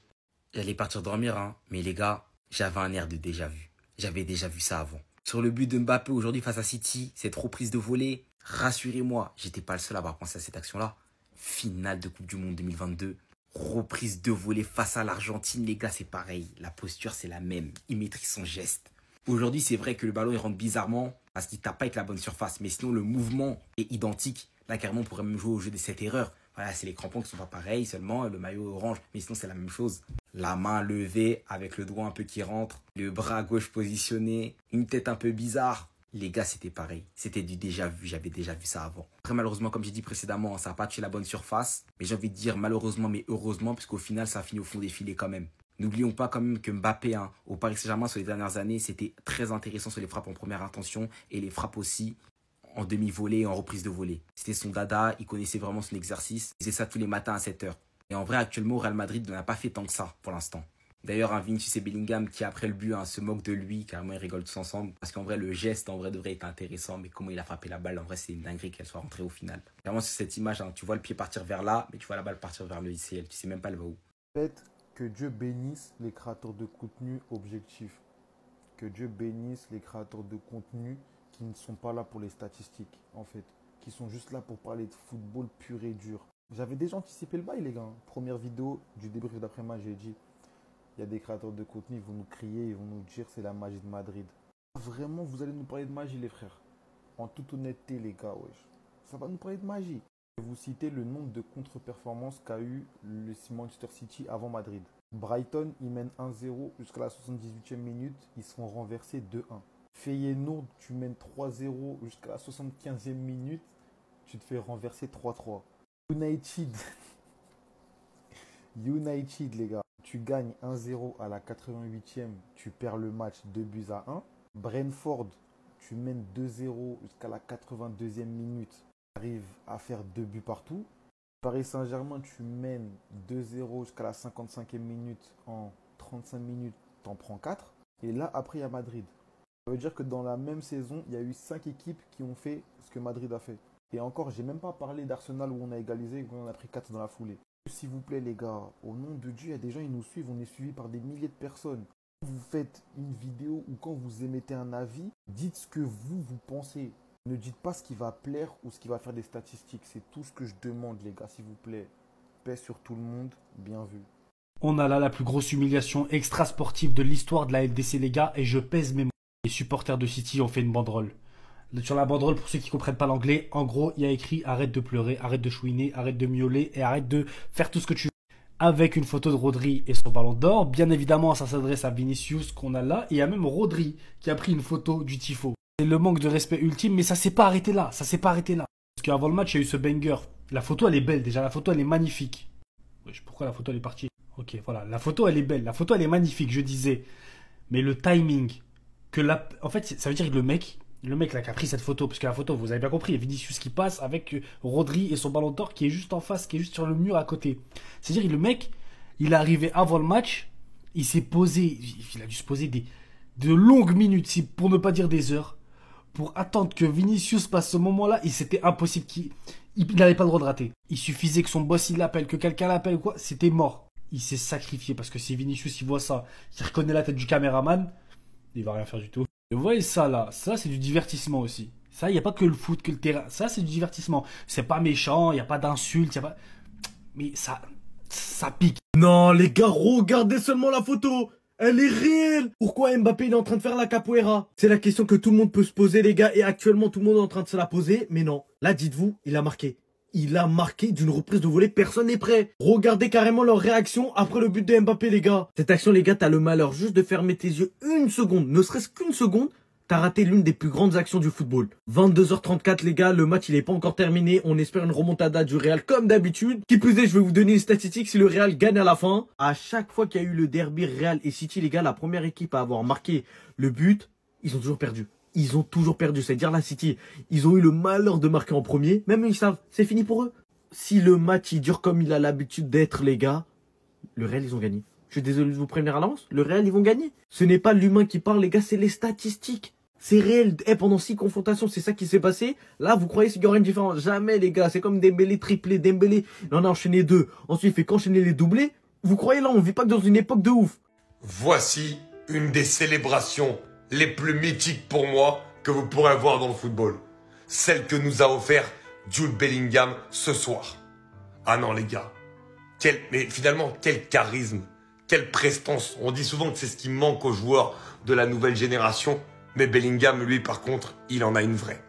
J'allais partir dormir, hein. Mais les gars, j'avais un air de déjà vu. J'avais déjà vu ça avant. Sur le but de Mbappé aujourd'hui face à City, cette reprise de volée, rassurez-moi, j'étais pas le seul à avoir pensé à cette action-là. Finale de Coupe du Monde 2022, reprise de volée face à l'Argentine, les gars, c'est pareil. La posture, c'est la même. Il maîtrise son geste. Aujourd'hui, c'est vrai que le ballon, il rentre bizarrement parce qu'il tape pas avec la bonne surface. Mais sinon, le mouvement est identique. Là, carrément, on pourrait même jouer au jeu des 7 erreurs. Voilà, c'est les crampons qui sont pas pareils seulement, le maillot orange. Mais sinon, c'est la même chose. La main levée avec le doigt un peu qui rentre, le bras gauche positionné, une tête un peu bizarre. Les gars, c'était pareil. C'était du déjà vu. J'avais déjà vu ça avant. Après, malheureusement, comme j'ai dit précédemment, ça n'a pas tué la bonne surface. Mais j'ai envie de dire malheureusement, mais heureusement, puisqu'au final, ça a fini au fond des filets quand même. N'oublions pas quand même que Mbappé, hein, au Paris Saint-Germain, sur les dernières années, c'était très intéressant sur les frappes en première intention et les frappes aussi en demi-volée et en reprise de volée. C'était son dada, il connaissait vraiment son exercice. Il faisait ça tous les matins à 7 heures. Et en vrai, actuellement, au Real Madrid, n'a pas fait tant que ça pour l'instant. D'ailleurs, un Vinicius et Bellingham qui, après le but, hein, se moquent de lui, carrément, ils rigolent tous ensemble. Parce qu'en vrai, le geste, en vrai, devrait être intéressant. Mais comment il a frappé la balle, en vrai, c'est une dinguerie qu'elle soit rentrée au final. Vraiment, sur cette image, hein, tu vois le pied partir vers là, mais tu vois la balle partir vers le ciel. Tu sais même pas elle va où. Fait que Dieu bénisse les créateurs de contenu objectifs. Que Dieu bénisse les créateurs de contenu qui ne sont pas là pour les statistiques, en fait. Qui sont juste là pour parler de football pur et dur. J'avais déjà anticipé le bail, les gars. Première vidéo du débrief d'après-match, j'ai dit, il y a des créateurs de contenu, ils vont nous crier, ils vont nous dire c'est la magie de Madrid. Vraiment, vous allez nous parler de magie, les frères. En toute honnêteté, les gars, wesh. Ça va nous parler de magie. Je vais vous citer le nombre de contre-performances qu'a eu le Manchester City avant Madrid. Brighton, ils mènent 1-0 jusqu'à la 78e minute. Ils se font renverser 2-1. Feyenoord, tu mènes 3-0 jusqu'à la 75e minute. Tu te fais renverser 3-3. United, les gars. Tu gagnes 1-0 à la 88e. Tu perds le match 2-1. Brentford, tu mènes 2-0 jusqu'à la 82e minute. Tu arrives à faire 2 buts partout. Paris Saint-Germain, tu mènes 2-0 jusqu'à la 55e minute. En 35 minutes, tu en prends 4. Et là, après, il y a Madrid. Ça veut dire que dans la même saison, il y a eu 5 équipes qui ont fait ce que Madrid a fait. Et encore, j'ai même pas parlé d'Arsenal où on a égalisé et où on a pris 4 dans la foulée. S'il vous plaît, les gars, au nom de Dieu, il y a des gens qui nous suivent. On est suivis par des milliers de personnes. Quand vous faites une vidéo ou quand vous émettez un avis, dites ce que vous pensez. Ne dites pas ce qui va plaire ou ce qui va faire des statistiques. C'est tout ce que je demande, les gars, s'il vous plaît. Paix sur tout le monde. Bien vu. On a là la plus grosse humiliation extra-sportive de l'histoire de la LDC, les gars, et je pèse mes mots. Les supporters de City ont fait une banderole. Sur la banderole, pour ceux qui ne comprennent pas l'anglais, en gros, il y a écrit « Arrête de pleurer, arrête de chouiner, arrête de miauler et arrête de faire tout ce que tu veux ». Avec une photo de Rodri et son ballon d'or. Bien évidemment, ça s'adresse à Vinicius qu'on a là. Et il y a même Rodri qui a pris une photo du tifo. C'est le manque de respect ultime, mais ça s'est pas arrêté là. Ça s'est pas arrêté là. Parce qu'avant le match, il y a eu ce banger. La photo, elle est belle déjà. La photo, elle est magnifique. Wesh, pourquoi la photo, elle est partie? Ok, voilà. La photo, elle est belle. La photo, elle est magnifique, je disais. Mais le timing, en fait, ça veut dire que le mec là qui a pris cette photo, parce que la photo, vous avez bien compris, il y a Vinicius qui passe avec Rodri et son ballon d'or qui est juste en face, qui est juste sur le mur à côté. C'est-à-dire que le mec, il est arrivé avant le match, il s'est posé, il a dû se poser de longues minutes, pour ne pas dire des heures, pour attendre que Vinicius passe ce moment-là, et c'était impossible il n'avait pas le droit de rater. Il suffisait que son boss il l'appelle, que quelqu'un l'appelle ou quoi, c'était mort. Il s'est sacrifié, parce que si Vinicius il voit ça, il reconnaît la tête du caméraman, il va rien faire du tout. Et vous voyez ça là, ça c'est du divertissement aussi. Ça, il n'y a pas que le foot, que le terrain. Ça, c'est du divertissement. C'est pas méchant, il n'y a pas d'insultes, il n'y a pas... Mais ça pique. Non, les gars, regardez seulement la photo. Elle est réelle. Pourquoi Mbappé il est en train de faire la capoeira? C'est la question que tout le monde peut se poser, les gars. Et actuellement, tout le monde est en train de se la poser. Mais non, là, dites-vous, il a marqué. Il a marqué d'une reprise de volée, personne n'est prêt. Regardez carrément leur réaction après le but de Mbappé, les gars. Cette action, les gars, t'as le malheur juste de fermer tes yeux une seconde, ne serait-ce qu'une seconde. T'as raté l'une des plus grandes actions du football. 22h34, les gars, le match, il est pas encore terminé. On espère une remontada du Real comme d'habitude. Qui plus est, je vais vous donner une statistique si le Real gagne à la fin. À chaque fois qu'il y a eu le derby Real et City, les gars, la première équipe à avoir marqué le but, ils ont toujours perdu. Ils ont toujours perdu, c'est-à-dire la City, ils ont eu le malheur de marquer en premier, même ils savent, c'est fini pour eux. Si le match il dure comme il a l'habitude d'être, les gars, le Real ils ont gagné. Je suis désolé de vous prévenir à l'avance, le Real ils vont gagner. Ce n'est pas l'humain qui parle, les gars, c'est les statistiques. C'est réel. Pendant 6 confrontations, c'est ça qui s'est passé. Là, vous croyez qu'il y aura une différence? Jamais, les gars. C'est comme Dembélé triplé. Dembélé, il en a enchaîné 2. Ensuite, il fait qu'enchaîner les doublés. Vous croyez là, on vit pas que dans une époque de ouf. Voici une des célébrations les plus mythiques pour moi que vous pourrez voir dans le football. Celle que nous a offert Jude Bellingham ce soir. Ah non les gars, mais finalement quel charisme, quelle prestance. On dit souvent que c'est ce qui manque aux joueurs de la nouvelle génération, mais Bellingham lui par contre, il en a une vraie.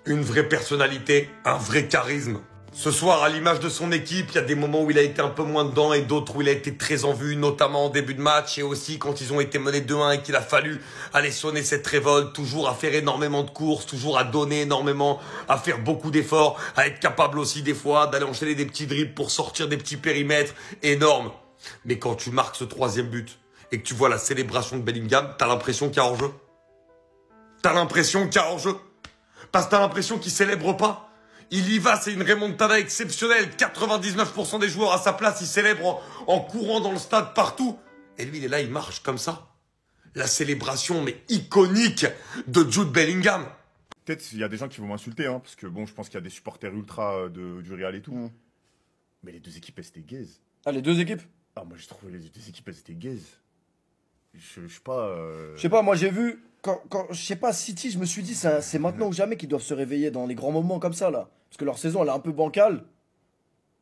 Une vraie personnalité, un vrai charisme. Ce soir, à l'image de son équipe, il y a des moments où il a été un peu moins dedans et d'autres où il a été très en vue, notamment en début de match et aussi quand ils ont été menés 2-1 et qu'il a fallu aller sonner cette révolte, toujours à faire énormément de courses, toujours à donner énormément, à faire beaucoup d'efforts, à être capable aussi des fois d'aller enchaîner des petits dribbles pour sortir des petits périmètres énormes. Mais quand tu marques ce 3e but et que tu vois la célébration de Bellingham, t'as l'impression qu'il y a hors-jeu. T'as l'impression qu'il y a hors-jeu. Parce que t'as l'impression qu'il célèbre pas. Il y va, c'est une remontada exceptionnelle. 99% des joueurs à sa place, ils célèbrent en courant dans le stade partout. Et lui, il est là, il marche comme ça. La célébration, mais iconique, de Jude Bellingham. Peut-être il y a des gens qui vont m'insulter, hein, parce que bon, je pense qu'il y a des supporters ultra du Real et tout. Mais les deux équipes, elles étaient gaze. Ah, les deux équipes? Ah, moi j'ai trouvé les deux équipes, elles étaient gaze. Je sais pas. Je sais pas, moi j'ai vu. Je sais pas, City, je me suis dit, c'est maintenant ou jamais qu'ils doivent se réveiller dans les grands moments comme ça, là. Parce que leur saison, elle est un peu bancale.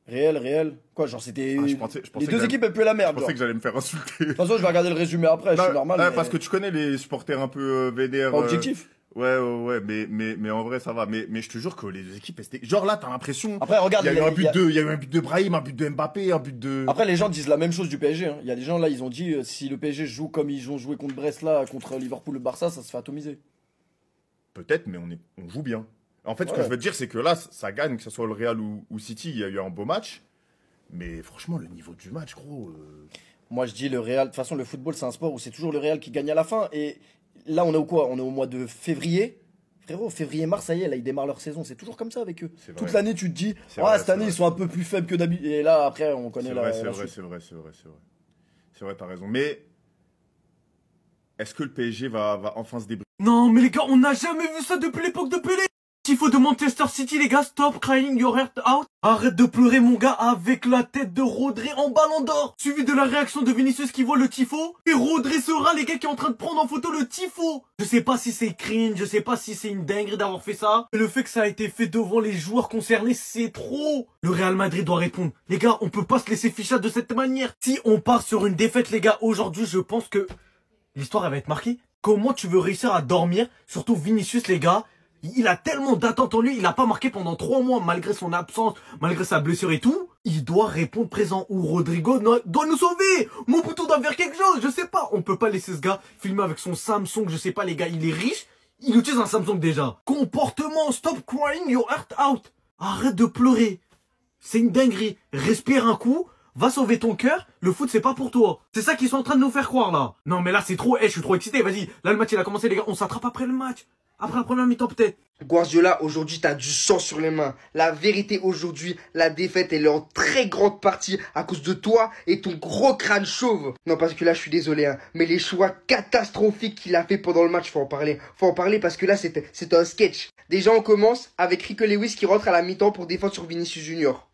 Réel. Quoi, genre, c'était. Ah, je pensais les deux équipes, elles puaient la merde. Je pensais que j'allais me faire insulter. De toute façon, je vais regarder le résumé après, je suis normal. Ouais, parce que tu connais les supporters un peu vénères. Objectif. Ouais, mais en vrai, ça va. Mais je te jure que les deux équipes, c'était. Genre là, t'as l'impression. Après, regarde, il y a eu un but de Brahim, un but de Mbappé, un but de. Après, les gens disent la même chose du PSG. Hein. Il y a des gens là, ils ont dit si le PSG joue comme ils ont joué contre Brest là, contre Liverpool, le Barça, ça se fait atomiser. Peut-être, mais on joue bien. En fait, ce que je veux te dire, c'est que là, ça gagne, que ce soit le Real ou City, il y a eu un beau match. Mais franchement, le niveau du match, gros. Moi, je dis le Real. De toute façon, le football, c'est un sport où c'est toujours le Real qui gagne à la fin. Et là, on est au quoi? On est au mois de février. Frérot, février-mars, ça y est, là, ils démarrent leur saison. C'est toujours comme ça avec eux. Toute l'année, tu te dis, cette année, ils sont un peu plus faibles que d'habitude. Et là, après, on connaît la. C'est vrai, t'as raison. Mais est-ce que le PSG va enfin se débrouiller? Non, mais les gars, on n'a jamais vu ça depuis l'époque de Pelé. Tifo de Manchester City, les gars, stop crying your heart out. Arrête de pleurer, mon gars, avec la tête de Rodri en ballon d'or. Suivi de la réaction de Vinicius qui voit le tifo. Et Rodri sera, les gars, qui est en train de prendre en photo le tifo. Je sais pas si c'est cringe, je sais pas si c'est une dinguerie d'avoir fait ça. Mais le fait que ça a été fait devant les joueurs concernés, c'est trop. Le Real Madrid doit répondre. Les gars, on peut pas se laisser fichage de cette manière. Si on part sur une défaite, les gars, aujourd'hui, je pense que l'histoire, elle va être marquée. Comment tu veux réussir à dormir? Surtout Vinicius, les gars. Il a tellement d'attentes en lui, il a pas marqué pendant 3 mois, malgré son absence, malgré sa blessure et tout. Il doit répondre présent, ou Rodrigo doit nous sauver. Mobutu doit faire quelque chose, je sais pas. On peut pas laisser ce gars filmer avec son Samsung, je sais pas les gars, il est riche. Il utilise un Samsung déjà. Comportement, stop crying your heart out. Arrête de pleurer. C'est une dinguerie. Respire un coup. Va sauver ton cœur, le foot c'est pas pour toi. C'est ça qu'ils sont en train de nous faire croire là. Non mais là c'est trop, je suis trop excité, vas-y. Là le match il a commencé les gars, on s'attrape après le match. Après la première mi-temps peut-être. Guardiola, aujourd'hui t'as du sang sur les mains. La vérité aujourd'hui, la défaite elle est en très grande partie à cause de toi et ton gros crâne chauve. Non parce que là je suis désolé hein, mais les choix catastrophiques qu'il a fait pendant le match, faut en parler. Faut en parler parce que là c'est un sketch. Déjà on commence avec Rico Lewis qui rentre à la mi-temps pour défendre sur Vinicius Junior.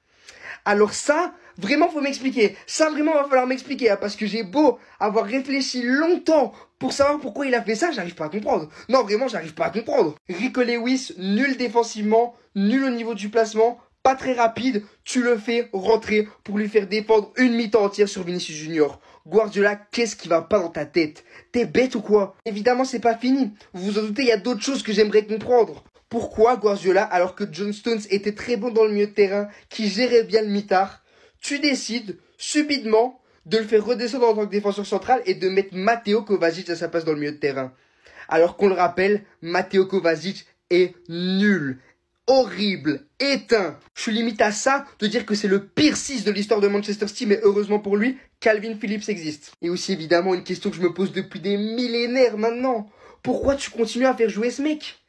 Alors ça, vraiment faut m'expliquer. Ça vraiment va falloir m'expliquer hein, parce que j'ai beau avoir réfléchi longtemps pour savoir pourquoi il a fait ça, j'arrive pas à comprendre. Non vraiment j'arrive pas à comprendre. Rico Lewis, nul défensivement, nul au niveau du placement, pas très rapide, tu le fais rentrer pour lui faire défendre une mi-temps entière sur Vinicius Junior. Guardiola, qu'est-ce qui va pas dans ta tête? T'es bête ou quoi? Évidemment c'est pas fini. Vous vous en doutez, il y a d'autres choses que j'aimerais comprendre. Pourquoi Guardiola, alors que John Stones était très bon dans le milieu de terrain, qui gérait bien le mitard, tu décides subitement de le faire redescendre en tant que défenseur central et de mettre Matteo Kovacic à sa place dans le milieu de terrain. Alors qu'on le rappelle, Matteo Kovacic est nul, horrible, éteint. Je suis limite à ça de dire que c'est le pire 6 de l'histoire de Manchester City, mais heureusement pour lui, Calvin Phillips existe. Et aussi évidemment une question que je me pose depuis des millénaires maintenant. Pourquoi tu continues à faire jouer ce mec ?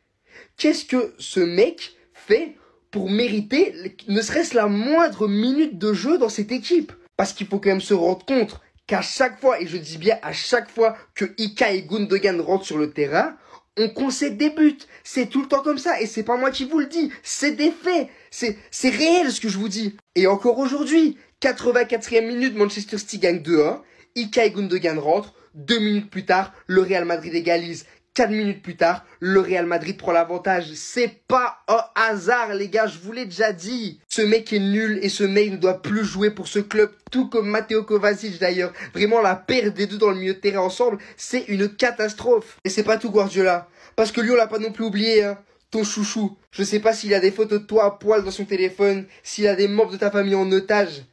Qu'est-ce que ce mec fait pour mériter ne serait-ce la moindre minute de jeu dans cette équipe? Parce qu'il faut quand même se rendre compte qu'à chaque fois, et je dis bien à chaque fois que Ika et Gundogan rentrent sur le terrain, on concède des buts. C'est tout le temps comme ça. Et c'est pas moi qui vous le dis. C'est des faits. C'est réel ce que je vous dis. Et encore aujourd'hui, 84e minute, Manchester City gagne 2-1. Ika et Gundogan rentrent. 2 minutes plus tard, le Real Madrid égalise. 4 minutes plus tard, le Real Madrid prend l'avantage. C'est pas un hasard, les gars, je vous l'ai déjà dit. Ce mec est nul et ce mec ne doit plus jouer pour ce club, tout comme Matteo Kovacic d'ailleurs. Vraiment, la paire des deux dans le milieu de terrain ensemble, c'est une catastrophe. Et c'est pas tout Guardiola, parce que lui, on l'a pas non plus oublié, hein. Ton chouchou. Je sais pas s'il a des photos de toi à poil dans son téléphone, s'il a des membres de ta famille en otage.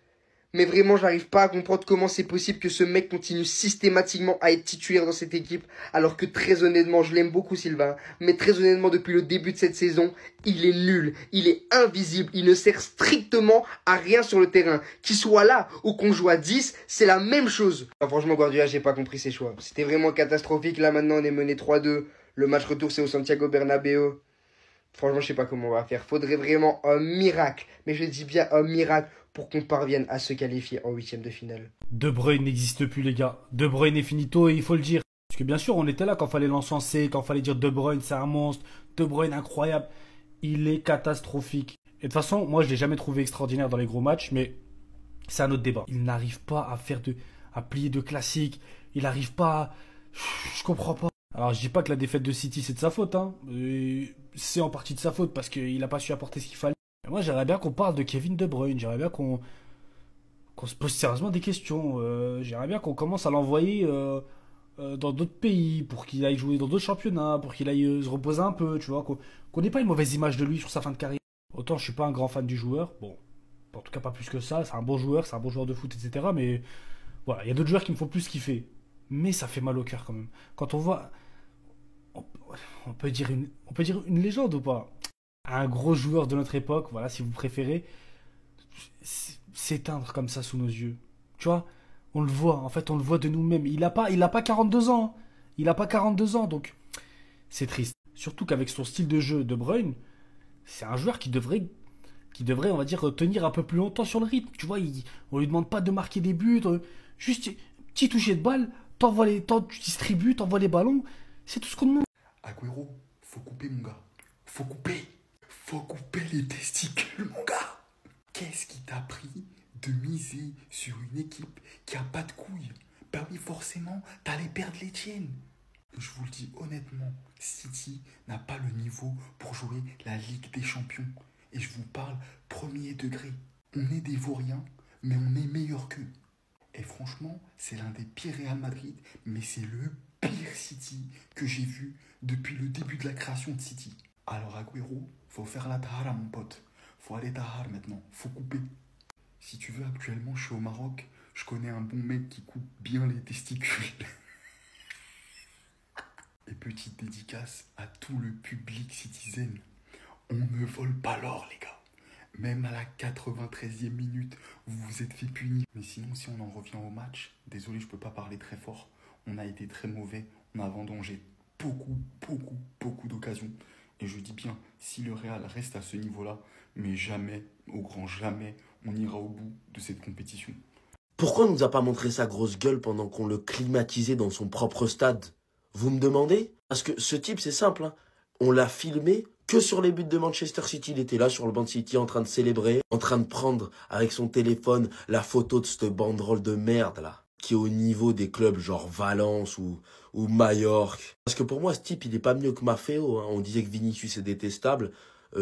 Mais vraiment, j'arrive pas à comprendre comment c'est possible que ce mec continue systématiquement à être titulaire dans cette équipe, alors que très honnêtement, je l'aime beaucoup Sylvain, mais très honnêtement, depuis le début de cette saison, il est nul, il est invisible, il ne sert strictement à rien sur le terrain. Qu'il soit là ou qu'on joue à 10, c'est la même chose. Enfin, franchement, Guardiola, j'ai pas compris ses choix. C'était vraiment catastrophique. Là, maintenant, on est mené 3-2. Le match retour, c'est au Santiago Bernabéu. Franchement, je sais pas comment on va faire. Faudrait vraiment un miracle, mais je dis bien un miracle, pour qu'on parvienne à se qualifier en 8e de finale. De Bruyne n'existe plus, les gars. De Bruyne est finito et il faut le dire. Parce que bien sûr, on était là quand fallait l'encenser, quand fallait dire De Bruyne, c'est un monstre. De Bruyne, incroyable. Il est catastrophique. Et de toute façon, moi, je l'ai jamais trouvé extraordinaire dans les gros matchs, mais c'est un autre débat. Il n'arrive pas à plier de classiques. Il n'arrive pas à... Je comprends pas. Alors, je dis pas que la défaite de City, c'est de sa faute, hein. C'est en partie de sa faute parce qu'il n'a pas su apporter ce qu'il fallait. Moi, j'aimerais bien qu'on parle de Kevin De Bruyne. J'aimerais bien qu'on se pose sérieusement des questions. J'aimerais bien qu'on commence à l'envoyer dans d'autres pays pour qu'il aille jouer dans d'autres championnats, pour qu'il aille se reposer un peu, tu vois. Qu'on n'ait pas une mauvaise image de lui sur sa fin de carrière. Autant je suis pas un grand fan du joueur. Bon, en tout cas pas plus que ça. C'est un bon joueur de foot, etc. Mais voilà, il y a d'autres joueurs qui me font plus kiffer. Mais ça fait mal au cœur quand même. Quand on voit... On peut dire une légende ou pas? Un gros joueur de notre époque, voilà, si vous préférez, s'éteindre comme ça sous nos yeux. Tu vois, on le voit, en fait, on le voit de nous-mêmes. Il a pas 42 ans. Il a pas 42 ans, donc c'est triste. Surtout qu'avec son style de jeu, De Bruyne, c'est un joueur qui devrait, on va dire, tenir un peu plus longtemps sur le rythme. Tu vois, on lui demande pas de marquer des buts, juste petit toucher de balle, tu distribues, t'envoies les ballons. C'est tout ce qu'on demande. Agüero, faut couper, mon gars. Faut couper les testicules, mon gars. Qu'est-ce qui t'a pris de miser sur une équipe qui a pas de couilles? Bah oui, forcément, t'allais perdre les tiennes. Je vous le dis honnêtement, City n'a pas le niveau pour jouer la Ligue des Champions. Et je vous parle premier degré. On est des vauriens, mais on est meilleurs qu'eux. Et franchement, c'est l'un des pires Real Madrid, mais c'est le pire City que j'ai vu depuis le début de la création de City. Alors Agüero, faut faire la tahara, mon pote. Faut aller tahar maintenant, faut couper. Si tu veux, actuellement, je suis au Maroc. Je connais un bon mec qui coupe bien les testicules. Et petite dédicace à tout le public citizen. On ne vole pas l'or, les gars. Même à la 93e minute, vous vous êtes fait punir. Mais sinon, si on en revient au match, désolé, je peux pas parler très fort. On a été très mauvais. On a vendangé beaucoup d'occasions. Et je dis bien, si le Real reste à ce niveau-là, mais jamais, au grand jamais, on ira au bout de cette compétition. Pourquoi on nous a pas montré sa grosse gueule pendant qu'on le climatisait dans son propre stade? Vous me demandez? Parce que ce type, c'est simple, hein. On l'a filmé que sur les buts de Manchester City. Il était là sur le banc de City en train de célébrer, en train de prendre avec son téléphone la photo de cette banderole de merde là, qui est au niveau des clubs genre Valence ou Majorque. Parce que pour moi, ce type, il est pas mieux que Maffeo, hein. On disait que Vinicius est détestable.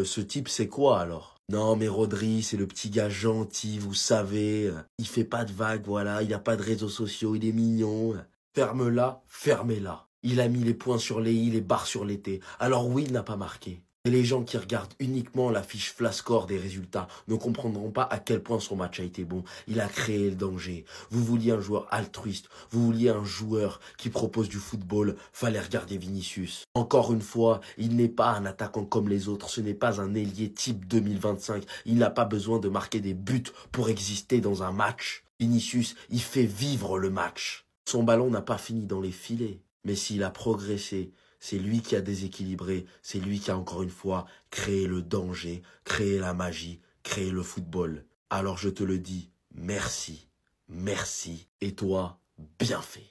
Ce type, c'est quoi alors? Non, mais Rodri, c'est le petit gars gentil, vous savez. Il fait pas de vagues, voilà. Il a pas de réseaux sociaux, il est mignon. Ferme-la, fermez-la. Il a mis les points sur les i, les barres sur les t. Alors oui, il n'a pas marqué. Et les gens qui regardent uniquement la fiche Flascore des résultats ne comprendront pas à quel point son match a été bon. Il a créé le danger. Vous vouliez un joueur altruiste, vous vouliez un joueur qui propose du football, fallait regarder Vinicius. Encore une fois, il n'est pas un attaquant comme les autres, ce n'est pas un ailier type 2025. Il n'a pas besoin de marquer des buts pour exister dans un match. Vinicius, il fait vivre le match. Son ballon n'a pas fini dans les filets, mais s'il a progressé, c'est lui qui a déséquilibré, c'est lui qui a encore une fois créé le danger, créé la magie, créé le football. Alors je te le dis, merci, merci. Et toi, bien fait.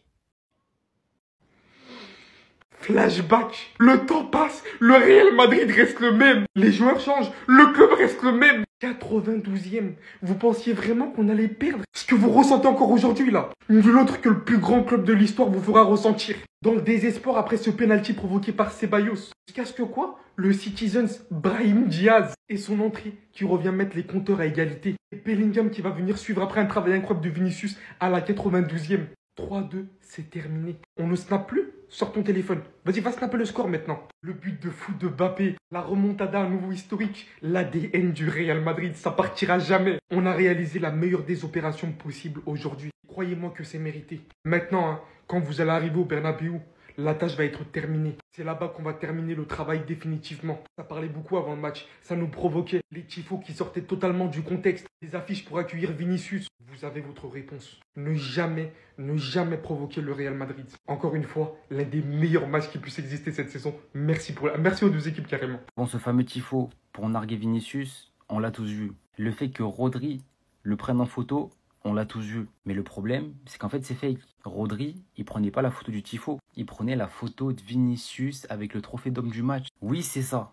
Flashback. Le temps passe, le Real Madrid reste le même. Les joueurs changent, le club reste le même. 92e. Vous pensiez vraiment qu'on allait perdre ce que vous ressentez encore aujourd'hui là? Nul autre que le plus grand club de l'histoire vous fera ressentir. Dans le désespoir après ce penalty provoqué par Ceballos. Jusqu'à ce que quoi? Le Citizens Brahim Diaz et son entrée qui revient mettre les compteurs à égalité. Et Bellingham qui va venir suivre après un travail incroyable de Vinicius à la 92e. 3-2, c'est terminé. On ne snap plus? Sors ton téléphone. Vas-y, va snapper le score maintenant. Le but de fou de Mbappé, la remontada à nouveau historique, l'ADN du Real Madrid, ça partira jamais. On a réalisé la meilleure des opérations possibles aujourd'hui. Croyez-moi que c'est mérité. Maintenant, hein, quand vous allez arriver au Bernabéu, la tâche va être terminée. C'est là-bas qu'on va terminer le travail définitivement. Ça parlait beaucoup avant le match. Ça nous provoquait. Les tifos qui sortaient totalement du contexte. Les affiches pour accueillir Vinicius. Vous avez votre réponse. Ne jamais provoquer le Real Madrid. Encore une fois, l'un des meilleurs matchs qui puisse exister cette saison. Merci aux deux équipes carrément. Bon, ce fameux tifo pour narguer Vinicius, on l'a tous vu. Le fait que Rodri le prenne en photo, on l'a tous vu. Mais le problème, c'est qu'en fait, c'est fake. Rodri, il prenait pas la photo du tifo. Il prenait la photo de Vinicius avec le trophée d'homme du match. Oui, c'est ça.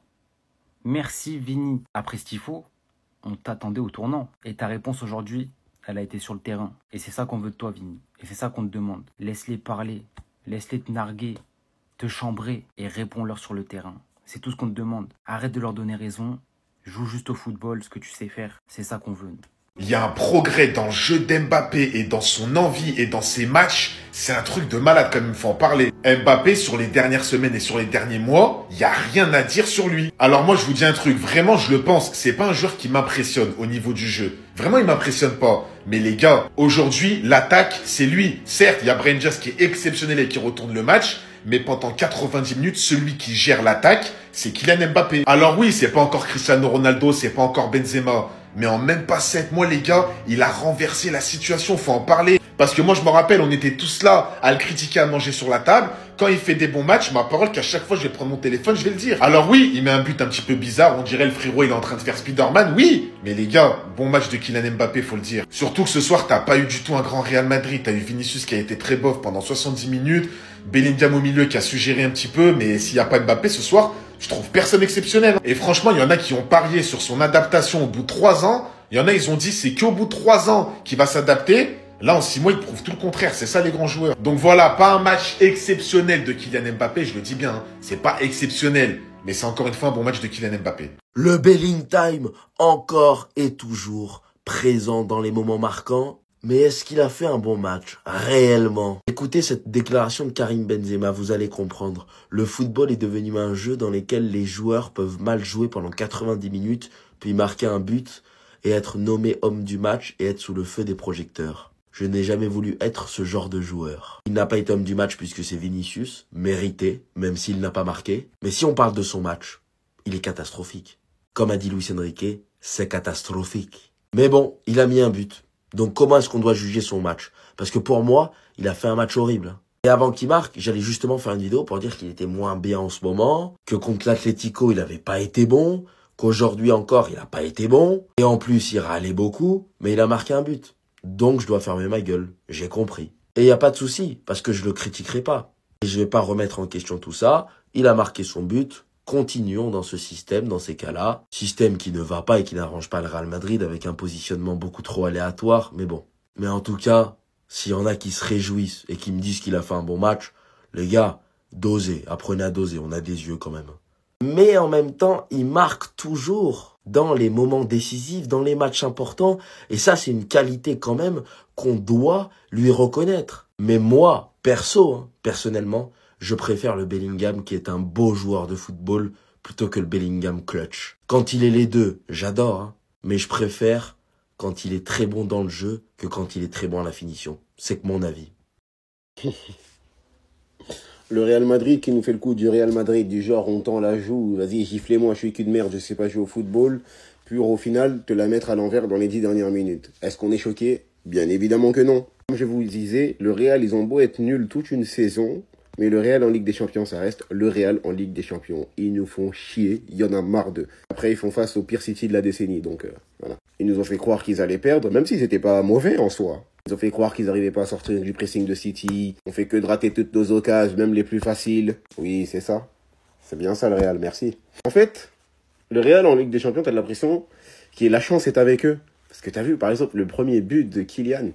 Merci, Vini. Après ce tifo, on t'attendait au tournant. Et ta réponse aujourd'hui, elle a été sur le terrain. Et c'est ça qu'on veut de toi, Vini. Et c'est ça qu'on te demande. Laisse-les parler. Laisse-les te narguer, te chambrer et réponds-leur sur le terrain. C'est tout ce qu'on te demande. Arrête de leur donner raison. Joue juste au football, ce que tu sais faire. C'est ça qu'on veut. Il y a un progrès dans le jeu d'Mbappé et dans son envie et dans ses matchs. C'est un truc de malade comme il faut en parler. Mbappé, sur les dernières semaines et sur les derniers mois, il n'y a rien à dire sur lui. Alors moi, je vous dis un truc. Vraiment, je le pense. C'est pas un joueur qui m'impressionne au niveau du jeu. Vraiment, il m'impressionne pas. Mais les gars, aujourd'hui, l'attaque, c'est lui. Certes, il y a Brahim Diaz qui est exceptionnel et qui retourne le match. Mais pendant 90 minutes, celui qui gère l'attaque, c'est Kylian Mbappé. Alors oui, c'est pas encore Cristiano Ronaldo, c'est pas encore Benzema. Mais en même pas 7 mois, les gars, il a renversé la situation, faut en parler. Parce que moi, je me rappelle, on était tous là à le critiquer, à manger sur la table. Quand il fait des bons matchs, ma parole qu'à chaque fois, je vais prendre mon téléphone, je vais le dire. Alors oui, il met un but un petit peu bizarre, on dirait le frérot, il est en train de faire Spider-Man, oui. Mais les gars, bon match de Kylian Mbappé, faut le dire. Surtout que ce soir, t'as pas eu du tout un grand Real Madrid. T'as eu Vinicius qui a été très bof pendant 70 minutes. Bellingham au milieu qui a su gérer un petit peu. Mais s'il n'y a pas Mbappé ce soir, je trouve personne exceptionnel. Et franchement, il y en a qui ont parié sur son adaptation au bout de 3 ans. Il y en a, ils ont dit c'est qu'au bout de 3 ans qu'il va s'adapter. Là, en 6 mois, il prouve tout le contraire. C'est ça, les grands joueurs. Donc voilà, pas un match exceptionnel de Kylian Mbappé. Je le dis bien, hein. C'est pas exceptionnel. Mais c'est encore une fois un bon match de Kylian Mbappé. Le Belling Time, encore et toujours présent dans les moments marquants. Mais est-ce qu'il a fait un bon match? Réellement? Écoutez cette déclaration de Karim Benzema, vous allez comprendre. Le football est devenu un jeu dans lequel les joueurs peuvent mal jouer pendant 90 minutes, puis marquer un but et être nommé homme du match et être sous le feu des projecteurs. Je n'ai jamais voulu être ce genre de joueur. Il n'a pas été homme du match puisque c'est Vinicius, mérité, même s'il n'a pas marqué. Mais si on parle de son match, il est catastrophique. Comme a dit Luis Enrique, c'est catastrophique. Mais bon, il a mis un but. Donc comment est-ce qu'on doit juger son match? Parce que pour moi, il a fait un match horrible. Et avant qu'il marque, j'allais justement faire une vidéo pour dire qu'il était moins bien en ce moment, que contre l'Atlético, il n'avait pas été bon, qu'aujourd'hui encore, il n'a pas été bon, et en plus, il râlait beaucoup, mais il a marqué un but. Donc je dois fermer ma gueule, j'ai compris. Et il n'y a pas de souci, parce que je le critiquerai pas. Et je vais pas remettre en question tout ça, il a marqué son but, continuons dans ce système, dans ces cas-là. Système qui ne va pas et qui n'arrange pas le Real Madrid avec un positionnement beaucoup trop aléatoire, mais bon. Mais en tout cas, s'il y en a qui se réjouissent et qui me disent qu'il a fait un bon match, les gars, dosez, apprenez à doser, on a des yeux quand même. Mais en même temps, il marque toujours dans les moments décisifs, dans les matchs importants, et ça c'est une qualité quand même qu'on doit lui reconnaître. Mais moi, personnellement, je préfère le Bellingham qui est un beau joueur de football plutôt que le Bellingham clutch. Quand il est les deux, j'adore, hein, mais je préfère quand il est très bon dans le jeu que quand il est très bon à la finition. C'est que mon avis. Le Real Madrid qui nous fait le coup du Real Madrid, du genre on tend la joue, vas-y giflez-moi, je suis cul de merde, je sais pas jouer au football, puis au final te la mettre à l'envers dans les 10 dernières minutes. Est-ce qu'on est choqué? Bien évidemment que non. Comme je vous le disais, le Real, ils ont beau être nuls toute une saison, mais le Real en Ligue des Champions, ça reste le Real en Ligue des Champions. Ils nous font chier, il y en a marre d'eux. Après, ils font face au pire City de la décennie, donc voilà. Ils nous ont fait croire qu'ils allaient perdre, même s'ils n'étaient pas mauvais en soi. Ils ont fait croire qu'ils n'arrivaient pas à sortir du pressing de City. On fait que de rater toutes nos occasions, même les plus faciles. Oui, c'est ça. C'est bien ça le Real, merci. En fait, le Real en Ligue des Champions, t'as l'impression que la chance est avec eux. Parce que t'as vu, par exemple, le premier but de Kylian.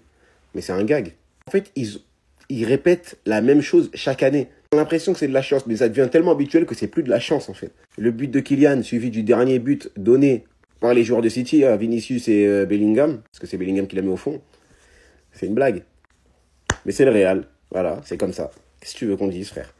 Mais c'est un gag. En fait, ils répètent la même chose chaque année. On a l'impression que c'est de la chance, mais ça devient tellement habituel que c'est plus de la chance, en fait. Le but de Kylian, suivi du dernier but donné par les joueurs de City, à Vinicius et Bellingham, parce que c'est Bellingham qui l'a mis au fond. C'est une blague. Mais c'est le Real. Voilà, c'est comme ça. Qu'est-ce que tu veux qu'on dise, frère?